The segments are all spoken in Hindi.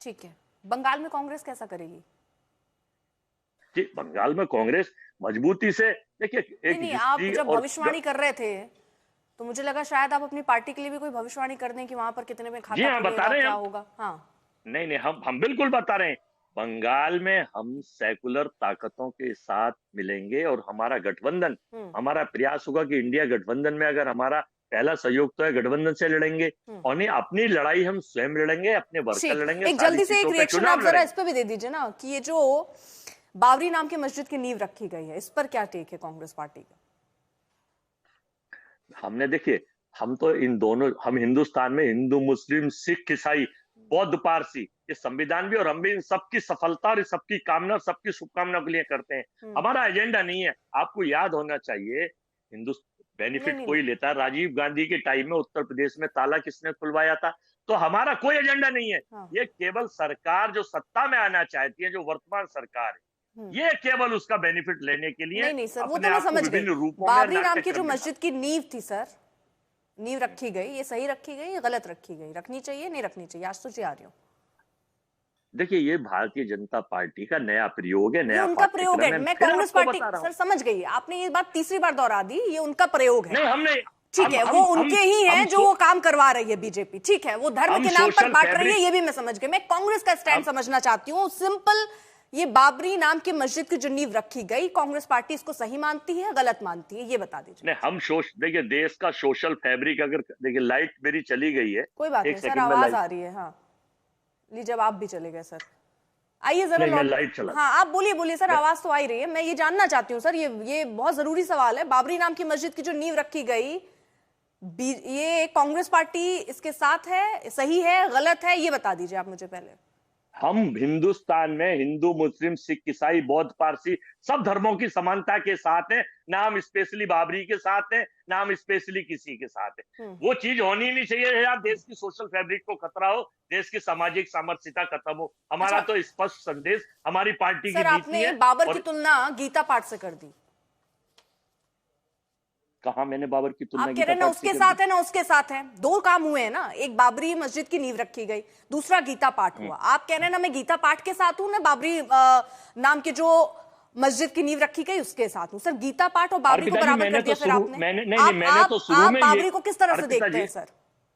ठीक है, बंगाल में कांग्रेस कैसा करेगी? जी, बंगाल में कांग्रेस मजबूती से, देखिए नहीं एक नहीं, आप हिस्ट्री जब और भविष्यवाणी कर रहे थे तो मुझे लगा शायद आप अपनी पार्टी के लिए भी कोई भविष्यवाणी कर दें कि वहां पर कितने में जी खाता हाँ, बता खुलेगा, रहे हैं क्या हम। होगा। हाँ। नहीं नहीं, हम बिल्कुल बता रहे हैं। बंगाल में हम सेकुलर ताकतों के साथ मिलेंगे और हमारा गठबंधन, हम्म। हमारा प्रयास होगा कि इंडिया गठबंधन में अगर हमारा पहला सहयोग तो है, गठबंधन से लड़ेंगे। हम्म। और नहीं, अपनी लड़ाई हम स्वयं लड़ेंगे, अपने वर्कर ठीक, लड़ेंगे, एक सारी जल्दी से एक सीटों पे रिएक्शन आप चुनाव जरा इस लड़ेंगे। पे भी दे दीजिए ना कि ये जो बाबरी नाम की मस्जिद की नींव रखी गई है, इस पर क्या टेक है कांग्रेस पार्टी का? हमने देखिए, हम तो इन दोनों, हम हिंदुस्तान में हिंदू मुस्लिम सिख ईसाई बौद्ध पारसी, ये संविधान भी और हम भी इन सबकी सफलता और सबकी कामना और सबकी शुभकामना के लिए करते हैं। हम्म। हमारा एजेंडा नहीं है। आपको याद होना चाहिए, हिंदू नहीं बेनिफिट नहीं नहीं। कोई लेता है। राजीव गांधी के टाइम में उत्तर प्रदेश में ताला किसने खुलवाया था? तो हमारा कोई एजेंडा नहीं है। हाँ। ये केवल सरकार जो सत्ता में आना चाहती है, जो वर्तमान सरकार हम्म। है, ये केवल उसका बेनिफिट लेने के लिए नहीं नहीं सर, वो अपने तो मैं आप को समझ गई। विभिन्न रूपों में बाबरी नाम नाटक की जो करने का। मस्जिद की नींव थी सर, नींव रखी गई, ये सही रखी गई या गलत रखी गई? रखनी चाहिए नहीं रखनी चाहिए? आज तो जी आ रही हूँ। देखिए, ये भारतीय जनता पार्टी का नया प्रयोग है, ये नया उनका प्रयोग है, पाठ्यक्रम है। मैं फिर कांग्रेस आपको पार्टी बता रहा सर हूँ। समझ गई, आपने ये बात तीसरी बार दोहरा दी, ये उनका प्रयोग है। नहीं, हमने ठीक है, वो हम उनके ही हैं जो वो काम करवा रही है बीजेपी। ठीक है, वो धर्म हम के नाम पर सोशल बांट रही है, फैब्रिक, ये भी मैं समझ गई। मैं कांग्रेस का स्टैंड हम समझना चाहती हूँ सिंपल। ये बाबरी नाम की मस्जिद की जो नींव रखी गई, कांग्रेस पार्टी इसको सही मानती है गलत मानती है, ये बता दीजिए। ने हम सोच, देखिए देश का सोशल फैब्रिक, अगर देखिए लाइट मेरी चली गई है, कोई बात एक नहीं सर, सेकंड में आवाज लाइट। आ रही है। हाँ, लीजिए, अब आप भी चले गए सर। आइए जरा नहीं, मैं लौट। लाइट चला। हाँ, आप बोलिए बोलिए सर, मैं आवाज तो आ ही रही है। मैं ये जानना चाहती हूँ सर, ये बहुत जरूरी सवाल है। बाबरी नाम की मस्जिद की जो नींव रखी गई, ये कांग्रेस पार्टी इसके साथ है, सही है गलत है, ये बता दीजिए आप मुझे पहले। हम हिंदुस्तान में हिंदू मुस्लिम सिख ईसाई बौद्ध पारसी सब धर्मों की समानता के साथ है। ना हम स्पेशली बाबरी के साथ है, ना हम स्पेशली किसी के साथ है। हम्म। वो चीज होनी ही नहीं चाहिए यार। देश की सोशल फैब्रिक को खतरा हो, देश की सामाजिक सामरस्यता खत्म हो। हमारा अच्छा तो स्पष्ट संदेश, हमारी पार्टी की सर, नीति आपने है। बाबर की और तुलना गीता पाठ से कर दी। कहा मैंने बाबर की तुलना आप कह रहे गीता हैं ना पाठ से उसके कर दी? साथ है ना उसके साथ है, दो काम हुए हैं ना। एक बाबरी मस्जिद की नींव रखी गई, दूसरा गीता पाठ हुआ। आप कह रहे हैं ना मैं गीता पाठ के साथ हूं, ना बाबरी नाम की जो मस्जिद की नींव रखी गई उसके साथ हूं। सर, गीता पाठ और बाबरी को अर्पिता जी, बराबर कर मैंने दिया तो फिर शुरू, आपने। मैंने नहीं नहीं, मैंने तो शुरू आप में ये, बाबरी को किस तरह से अर्पिता देखते जी, हैं सर?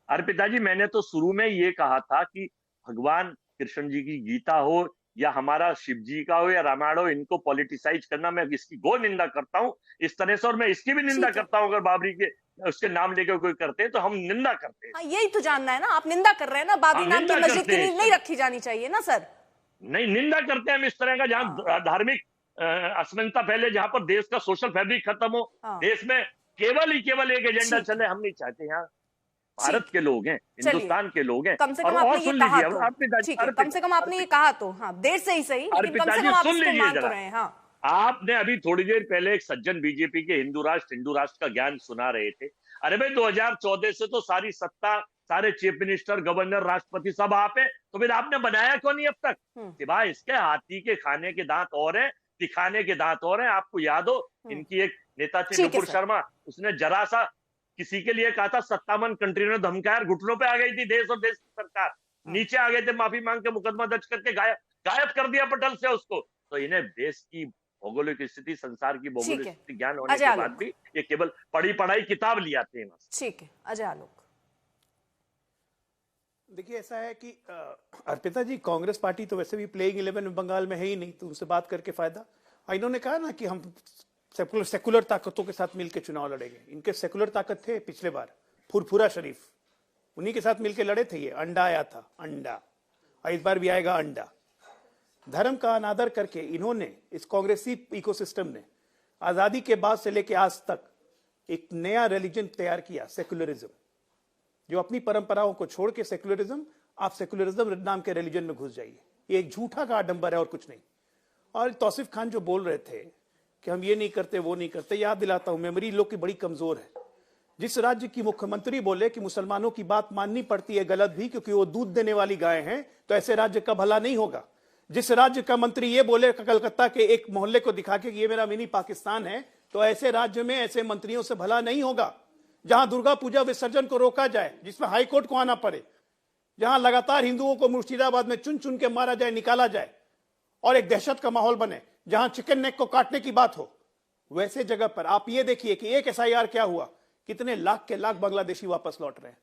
अर्पिता जी, मैंने तो शुरू में ये कहा था कि भगवान कृष्ण जी की गीता हो या हमारा शिव जी का हो या रामायण हो, इनको पॉलिटिसाइज करना, मैं इसकी गो निंदा करता हूं इस तरह से। और मैं इसकी भी निंदा ठीक है। करता हूं, अगर बाबरी के उसके नाम लेकर कोई करते हैं तो हम निंदा करते हैं। हाँ, यही तो जानना है ना, आप निंदा कर रहे हैं ना, बाबरी हम नाम की निंदा मस्जिद करते की हैं नींव इस नहीं तरह, रखी जानी चाहिए ना सर? नहीं निंदा करते हैं हम इस तरह का, हाँ। जहां धार्मिक असमानता फैले, जहां पर देश का सोशल फैब्रिक खत्म हो, हाँ। देश में केवल ही केवल एक एजेंडा ठीक है। चले, हम नहीं चाहते। यहाँ भारत ठीक है, के लोग हैं, चलिए, हिंदुस्तान के लोग हैं। कम से कम और आपने ये सुन कहा लीजिए, तो। अर्पिता जी, ठीक है, कम अर्पिता से कम आपने ये अर्पिता कहा तो। हाँ, देर से ही सही, लेकिन कम अर्पिता से जी कम आप सुन इसको लीजिए मान तो जरा। रहे हैं। हाँ। आपने अभी थोड़ी देर पहले एक सज्जन बीजेपी के हिंदू राष्ट्र का ज्ञान सुना रहे थे। अरे भाई, 2014 से तो सारी सत्ता, सारे चीफ मिनिस्टर, गवर्नर, राष्ट्रपति सब आप है, तो फिर आपने बनाया क्यों नहीं अब तक? हम्म। सिवाय इसके हाथी के खाने के दांत और हैं, दिखाने के दांत और हैं। आपको याद हो, हम्म। इनकी एक नेता थी ठीक है नुपुर सर। शर्मा, उसने जरा सा किसी के लिए कहा था, 57 कंट्री ने धमकाया, घुटनों पे आ गई थी देश और देश की सरकार, हाँ। नीचे आ गए थे, माफी मांग के मुकदमा दर्ज करके गायब गायब कर दिया पटल से उसको। तो इन्हें देश की भौगोलिक स्थिति, संसार की ठीक भौगोलिक है, स्थिति ज्ञान होने अजय के बाद आलोक। भी ये केवल पढ़ी पढ़ाई किताब ले आते हैं बस। ठीक है, अजय आलोक। देखिए, ऐसा है कि अर्पिता जी, कांग्रेस पार्टी तो वैसे भी प्लेइंग 11 में बंगाल में है ही नहीं, तो उनसे बात करके फायदा। इन्होंने कहा ना कि हम सेकुलर ताकतों के साथ मिलकर चुनाव लड़ेंगे। इनके सेकुलर ताकत थे पिछले बार, फुरफुरा शरीफ, उन्हीं के साथ मिलकर लड़े थे। ये अंडा आया था, अंडा, और इस बार भी आएगा अंडा। धर्म का अनादर करके इन्होंने, इस कांग्रेसी इकोसिस्टम ने आजादी के बाद से लेकर आज तक एक नया रिलीजन तैयार किया, सेकुलरिज्म, जो अपनी परंपराओं को छोड़ के सेकुलरिज्म, आप सेकुलरिज्म नाम के रिलीजन में घुस जाइए। ये एक झूठा का आडंबर है और कुछ नहीं। और तौसीफ खान जो बोल रहे थे कि हम ये नहीं करते वो नहीं करते, याद दिलाता हूं, मेमोरी लोग की बड़ी कमजोर है। जिस राज्य की मुख्यमंत्री बोले कि मुसलमानों की बात माननी पड़ती है, गलत भी, क्योंकि वो दूध देने वाली गाय हैं, तो ऐसे राज्य का भला नहीं होगा। जिस राज्य का मंत्री ये बोले कलकत्ता के एक मोहल्ले को दिखा के कि ये मेरा मिनी पाकिस्तान है, तो ऐसे राज्य में ऐसे मंत्रियों से भला नहीं होगा। जहां दुर्गा पूजा विसर्जन को रोका जाए, जिसमें हाईकोर्ट को आना पड़े, जहां लगातार हिंदुओं को मुर्शिदाबाद में चुन चुन के मारा जाए, निकाला जाए और एक दहशत का माहौल बने, जहां चिकन नेक को काटने की बात हो, वैसे जगह पर आप ये देखिए कि एक एसआईआर क्या हुआ, कितने लाख के लाख बांग्लादेशी वापस लौट रहे हैं।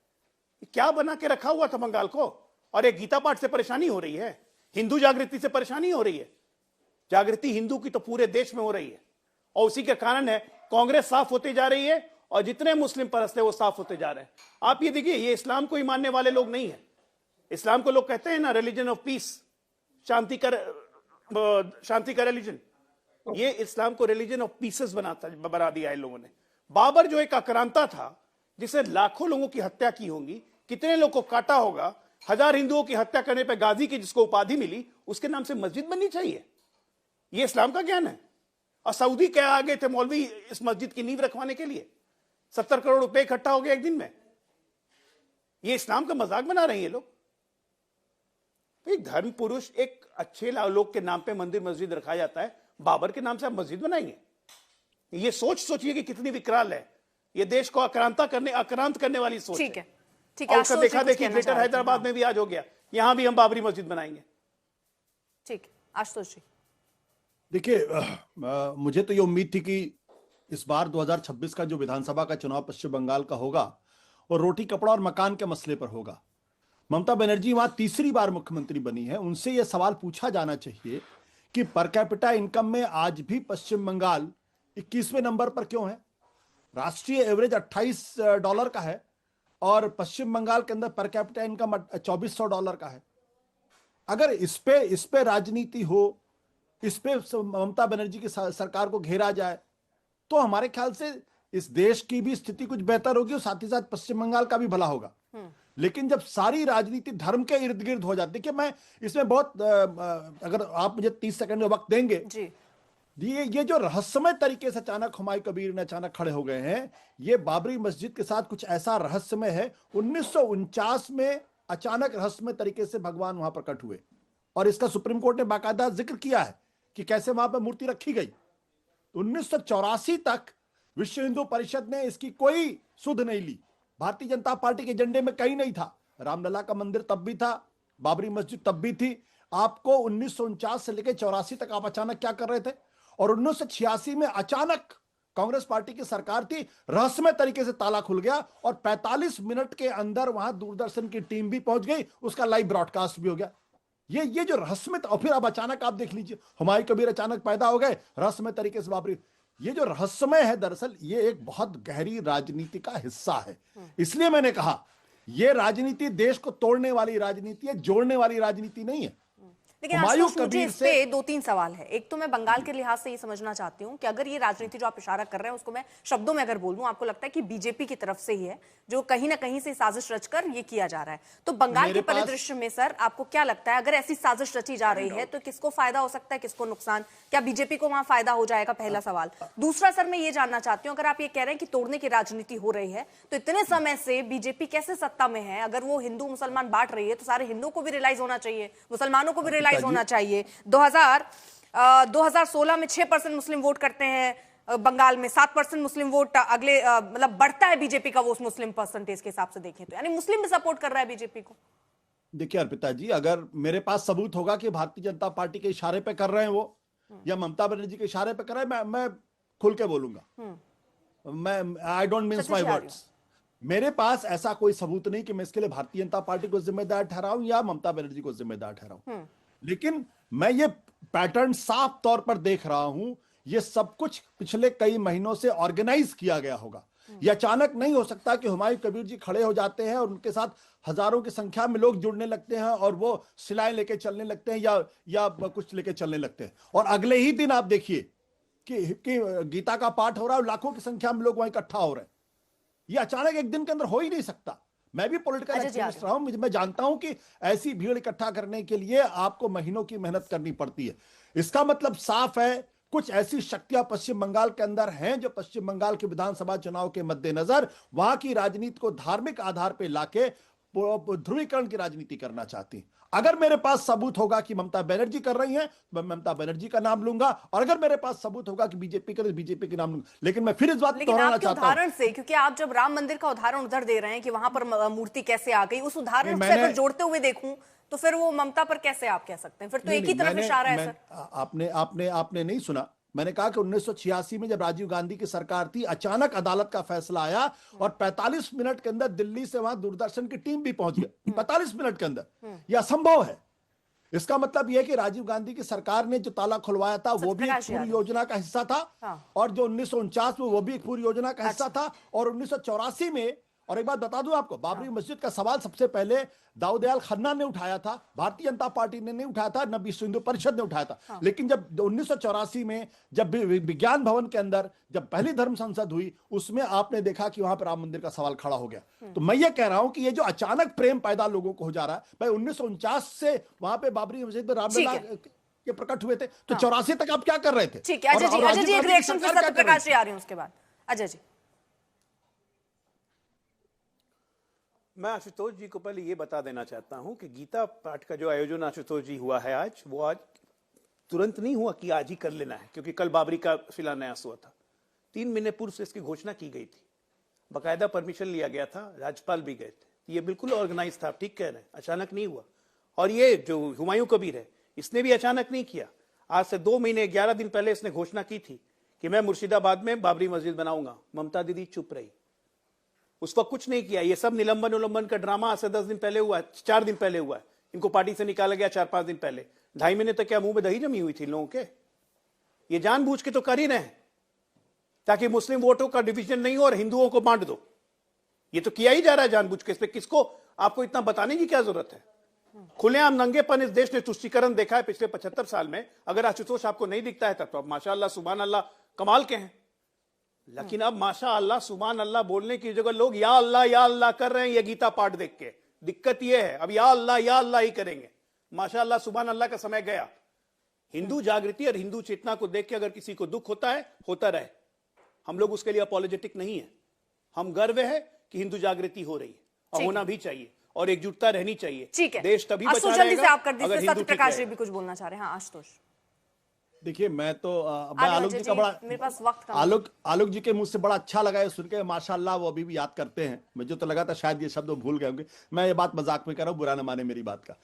क्या बना के रखा हुआ था बंगाल को? और एक गीता पाठ से परेशानी हो रही है, हिंदू जागृति से परेशानी हो रही है। जागृति हिंदू की तो पूरे देश में हो रही है और उसी के कारण है कांग्रेस साफ होती जा रही है और जितने मुस्लिम परस्त है वो साफ होते जा रहे हैं। आप ये देखिए, ये इस्लाम को ही मानने वाले लोग नहीं है। इस्लाम को लोग कहते हैं ना रिलीजन ऑफ पीस, शांति का रिलीजन। ये इस्लाम को रिलीजन ऑफ पीसेस बना दिया है लोगों ने। बाबर जो एक आक्रांता था, जिसे लाखों लोगों की हत्या की होगी, कितने लोगों को काटा होगा, 1000 हिंदुओं की हत्या करने पर गाजी की जिसको उपाधि मिली, उसके नाम से मस्जिद बननी चाहिए। ये इस्लाम का ज्ञान है। और सऊदी क्या आ गए थे मौलवी इस मस्जिद की नींव रखवाने के लिए, 70 करोड़ रुपए इकट्ठा हो गए एक दिन में। ये इस्लाम का मजाक बना रहे हैं ये लोग। एक धर्म पुरुष, एक अच्छे लोग के नाम पे मंदिर मस्जिद रखा जाता है, बाबर के नाम से आप मस्जिद बनाएंगे? ये सोचिए कि कितनी विकराल है। ये देश को आक्रांत करने वाली सोच ठीक है, ठीक है। है। और उसका देखा देखी ग्रेटर हैदराबाद में भी आज हो गया, यहां भी हम बाबरी मस्जिद बनाएंगे। ठीक है, आशुतोष जी। देखिए, मुझे तो ये उम्मीद थी कि इस बार 2026 का जो विधानसभा का चुनाव पश्चिम बंगाल का होगा और रोटी कपड़ा और मकान के मसले पर होगा। ममता बनर्जी वहां तीसरी बार मुख्यमंत्री बनी है, उनसे यह सवाल पूछा जाना चाहिए कि पर कैपिटा इनकम में आज भी पश्चिम बंगाल 21वें नंबर पर क्यों है। राष्ट्रीय एवरेज $28 का है और पश्चिम बंगाल के अंदर पर कैपिटा इनकम $2400 का है। अगर इस पे राजनीति हो, इस पे ममता बनर्जी की सरकार को घेरा जाए, तो हमारे ख्याल से इस देश की भी स्थिति कुछ बेहतर होगी और साथ ही साथ पश्चिम बंगाल का भी भला होगा। लेकिन जब सारी राजनीति धर्म के इर्द गिर्द हो जाती है, कि मैं इसमें बहुत अगर आप मुझे 30 सेकंड का वक्त देंगे जी। ये जो रहस्यमय तरीके से अचानक हुमायूं कबीर ने अचानक खड़े हो गए हैं, ये बाबरी मस्जिद के साथ कुछ ऐसा रहस्यमय है। 1949 में अचानक रहस्यमय तरीके से भगवान वहां प्रकट हुए और इसका सुप्रीम कोर्ट ने बाकायदा जिक्र किया है कि कैसे वहां पर मूर्ति रखी गई। 1984 तक विश्व हिंदू परिषद ने इसकी कोई सुध नहीं ली। भारतीय जनता पार्टी के एजेंडे में कहीं नहीं था। रामलला का मंदिर तब भी था, बाबरी मस्जिद तब भी थी। आपको 1949 से लेकर 84 तक आप अचानक क्या कर रहे थे? और 1986 में अचानक कांग्रेस पार्टी की सरकार थी, रहस्यमय तरीके से ताला खुल गया और 45 मिनट के अंदर वहां दूरदर्शन की टीम भी पहुंच गई, उसका लाइव ब्रॉडकास्ट भी हो गया। ये जो रहस्यमय, और फिर अब अचानक आप देख लीजिए हुमायूं कबीर अचानक पैदा हो गए रहस्यमय तरीके से बाबरी। ये जो रहस्यमय है, दरअसल ये एक बहुत गहरी राजनीति का हिस्सा है। इसलिए मैंने कहा ये राजनीति देश को तोड़ने वाली राजनीति है, जोड़ने वाली राजनीति नहीं है। लेकिन आशुतोष, मुझे इस पे 2-3 सवाल है। एक तो मैं बंगाल के लिहाज से ये समझना चाहती हूँ कि अगर ये राजनीति जो आप इशारा कर रहे हैं उसको मैं शब्दों में अगर बोल दूं, आपको लगता है कि बीजेपी की तरफ से ही है जो कहीं ना कहीं से साजिश रचकर ये किया जा रहा है, तो बंगाल के परिदृश्य में सर आपको क्या लगता है, अगर ऐसी साजिश रची जा रही है तो किसको फायदा हो सकता है, किसको नुकसान? क्या बीजेपी को वहां फायदा हो जाएगा? पहला सवाल। दूसरा सर, मैं ये जानना चाहती हूँ, अगर आप ये कह रहे हैं कि तोड़ने की राजनीति हो रही है, तो इतने समय से बीजेपी कैसे सत्ता में है? अगर वो हिंदू मुसलमान बांट रही है तो सारे हिंदुओं को भी रियलाइज होना चाहिए, मुसलमानों को भी रियलाइज होना चाहिए। 2016 में 6% मुस्लिम वोट करते हैं बंगाल में, 7% मुस्लिम वोट अगले मतलब बढ़ता है बीजेपी का वो मुस्लिम परसेंटेज के हिसाब से देखें तो, यानी मुस्लिम भी सपोर्ट कर रहा है बीजेपी को। देखिए अर्पिता जी, अगर मेरे पास सबूत होगा कि भारतीय जनता पार्टी के इशारे पे कर रहे हैं वो या ममता बनर्जी के इशारे पे कर रहे हैं, मैं खुल के बोलूंगा। मैं I don't mince my words. मेरे पास ऐसा कोई सबूत नहीं कि मैं इसके लिए भारतीय जनता पार्टी को जिम्मेदार ठहराऊं या ममता बनर्जी को जिम्मेदार ठहराऊं, लेकिन मैं ये पैटर्न साफ तौर पर देख रहा हूं। ये सब कुछ पिछले कई महीनों से ऑर्गेनाइज किया गया होगा। ये अचानक नहीं हो सकता कि हुमायूं कबीर जी खड़े हो जाते हैं और उनके साथ हजारों की संख्या में लोग जुड़ने लगते हैं और वो सिलाएं लेके चलने लगते हैं या कुछ लेके चलने लगते हैं, और अगले ही दिन आप देखिए कि गीता का पाठ हो रहा है, लाखों की संख्या में लोग वहां इकट्ठा हो रहे हैं। ये अचानक एक दिन के अंदर हो ही नहीं सकता। मैं भी पॉलिटिकल एक्टिविस्ट रहा हूं, मैं जानता हूं कि ऐसी भीड़ इकट्ठा करने के लिए आपको महीनों की मेहनत करनी पड़ती है। इसका मतलब साफ है, कुछ ऐसी शक्तियां पश्चिम बंगाल के अंदर हैं जो पश्चिम बंगाल के विधानसभा चुनाव के मद्देनजर वहां की राजनीति को धार्मिक आधार पर लाके ध्रुवीकरण की राजनीति करना चाहती हैं। अगर मेरे पास सबूत होगा कि ममता बनर्जी कर रही हैं, मैं ममता बनर्जी का नाम लूंगा, और अगर मेरे पास सबूत होगा कि बीजेपी कर, बीजेपी के नाम लूंगा। लेकिन मैं फिर इस बात को दोहराना चाहता हूं, उदाहरण से, क्योंकि आप जब राम मंदिर का उदाहरण उधर दे रहे हैं कि वहां पर मूर्ति कैसे आ गई, उस उदाहरण से अगर जोड़ते हुए देखूं तो फिर वो ममता पर कैसे आप कह सकते हैं? फिर तो एक ही तरफ इशारा है सर। आपने नहीं सुना। मैंने कहा कि 1986 में जब राजीव गांधी की सरकार थी, अचानक अदालत का फैसला आया और 45 मिनट के अंदर दिल्ली से वहां दूरदर्शन की टीम भी पहुंच गई। 45 मिनट के अंदर। यह असंभव है। इसका मतलब यह है कि राजीव गांधी की सरकार ने जो ताला खुलवाया था वो भी एक पूरी योजना का हिस्सा था, और जो 1949 में वो भी एक पूरी योजना का हिस्सा था, और 1984 में, और एक बात बता दूं आपको, बाबरी मस्जिद का सवाल सबसे पहले दाऊदयाल खन्ना ने उठाया था, भारतीय जनता पार्टी ने नहीं उठाया था, न विश्व हिंदू परिषद ने उठाया था। लेकिन जब 1984 में जब विज्ञान भवन के अंदर जब पहली धर्म संसद हुई, उसमें आपने देखा कि वहां पर राम मंदिर का सवाल खड़ा हो गया। तो मैं ये कह रहा हूं कि ये जो अचानक प्रेम पैदा लोगों को हो जा रहा है, भाई 1949 से वहां पे बाबरी मस्जिद में रामलला के प्रकट हुए थे, तो 84 तक आप क्या कर रहे थे? ठीक है अजय जी एक रिएक्शन फिर सत्यप्रकाश जी आ रही हूं उसके बाद। अजय जी, मैं आशुतोष जी को पहले ये बता देना चाहता हूं कि गीता पाठ का जो आयोजन आशुतोष जी हुआ है आज, वो आज तुरंत नहीं हुआ कि आज ही कर लेना है, क्योंकि कल बाबरी का शिलान्यास हुआ था। 3 महीने पूर्व से इसकी घोषणा की गई थी, बाकायदा परमिशन लिया गया था, राज्यपाल भी गए थे। ये बिल्कुल ऑर्गेनाइज था, ठीक कह रहे हैं, अचानक नहीं हुआ। और ये जो हुमायूं कबीर है, इसने भी अचानक नहीं किया। आज से 2 महीने 11 दिन पहले इसने घोषणा की थी कि मैं मुर्शिदाबाद में बाबरी मस्जिद बनाऊंगा। ममता दीदी चुप रही, उस वक्त कुछ नहीं किया। ये सब निलंबन उल्लंघन का ड्रामा आज से 10 दिन पहले हुआ है, 4 दिन पहले हुआ है। इनको पार्टी से निकाला गया 4-5 दिन पहले। 2.5 महीने तक क्या मुंह में दही जमी हुई थी लोगों के? ये जानबूझ के तो कर ही रहे हैं ताकि मुस्लिम वोटों का डिवीजन नहीं हो और हिंदुओं को बांट दो। ये तो किया ही जा रहा है जानबूझ के। इस पे किसको आपको इतना बताने की क्या जरूरत है? खुलेआम नंगेपन इस देश ने तुष्टीकरण देखा है पिछले 75 साल में। अगर आशुतोष आपको नहीं दिखता है तब तो आप माशाअल्लाह सुभान अल्लाह कमाल के हैं। लेकिन अब माशाअल्लाह सुभान अल्लाह बोलने की जगह लोग या अल्लाह कर रहे हैं ये गीता पाठ देख के। दिक्कत ये है अब या अल्लाह ही करेंगे। माशाअल्लाह सुभान अल्लाह का समय गया। हिंदू जागृति और हिंदू चेतना को देख के अगर किसी को दुख होता है, होता रहे। हम लोग उसके लिए अपॉलोजेटिक नहीं है। हम गर्व है कि हिंदू जागृति हो रही है और होना भी चाहिए और एकजुटता रहनी चाहिए। ठीक है, देश तभी बचा जल्दी से रहेगा आप कर दीजिए। अगर हिंदू सत्यप्रकाश ठीक जी भी कुछ बोलना चाह रहे हैं। हाँ आशुतोष, देखिए मैं आलोक जी का बड़ा, मेरे पास वक्त कम। आलोक जी के मुंह से बड़ा अच्छा लगा है सुन के, माशाल्लाह वो अभी भी याद करते हैं। मुझे तो लगा था शायद ये शब्द वो भूल गए होंगे। मैं ये बात मजाक में कर रहा हूं, बुरा न माने मेरी बात का।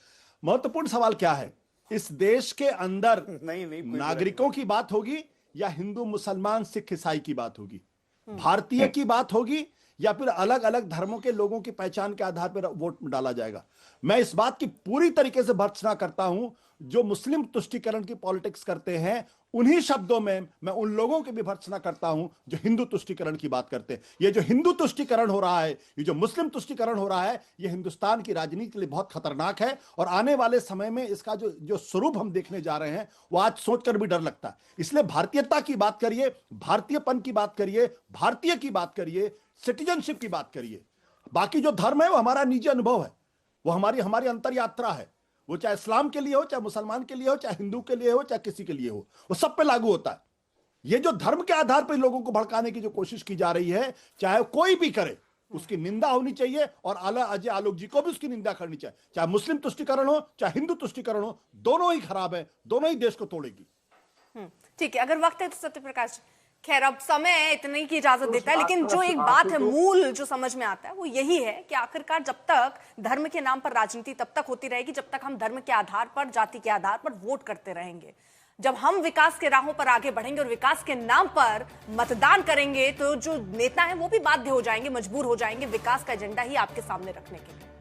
महत्वपूर्ण सवाल क्या है, इस देश के अंदर नहीं नागरिकों की बात होगी या हिंदू मुसलमान सिख ईसाई की बात होगी, भारतीय की बात होगी या फिर अलग अलग धर्मों के लोगों की पहचान के आधार पर वोट डाला जाएगा? मैं इस बात की पूरी तरीके से भर्त्सना करता हूं जो मुस्लिम तुष्टीकरण की पॉलिटिक्स करते हैं। उन्हीं शब्दों में मैं उन लोगों की भी भर्त्सना करता हूं जो हिंदू तुष्टीकरण की बात करते हैं। ये जो हिंदू तुष्टीकरण हो रहा है, ये जो मुस्लिम तुष्टीकरण हो रहा है, ये हिंदुस्तान की राजनीति के लिए बहुत खतरनाक है। और आने वाले समय में इसका जो स्वरूप हम देखने जा रहे हैं वो आज सोचकर भी डर लगता है। इसलिए भारतीयता की बात करिए, भारतीयपन की बात करिए, भारतीय की बात करिए, सिटीजनशिप की बात करिए। बाकी जो धर्म है वो हमारा निजी अनुभव है, वो हमारी अंतर यात्रा है। वो चाहे इस्लाम के लिए हो, चाहे मुसलमान के लिए हो, चाहे हिंदू के लिए हो, चाहे किसी के लिए हो, वो सब पे लागू होता है। ये जो धर्म के आधार पर लोगों को भड़काने की जो कोशिश की जा रही है, चाहे कोई भी करे, उसकी निंदा होनी चाहिए और अजय आलोक जी को भी उसकी निंदा करनी चाहिए। चाहे मुस्लिम तुष्टीकरण हो, चाहे हिंदू तुष्टीकरण हो, दोनों ही खराब है, दोनों ही देश को तोड़ेगी। ठीक है, अगर वक्त है तो सत्यप्रकाश, खैर अब समय इतने की इजाजत देता है, लेकिन जो एक बात है मूल जो समझ में आता है वो यही है कि आखिरकार जब तक धर्म के नाम पर राजनीति तब तक होती रहेगी जब तक हम धर्म के आधार पर, जाति के आधार पर वोट करते रहेंगे। जब हम विकास के राहों पर आगे बढ़ेंगे और विकास के नाम पर मतदान करेंगे तो जो नेता हैं वो भी बाध्य हो जाएंगे, मजबूर हो जाएंगे विकास का एजेंडा ही आपके सामने रखने के लिए।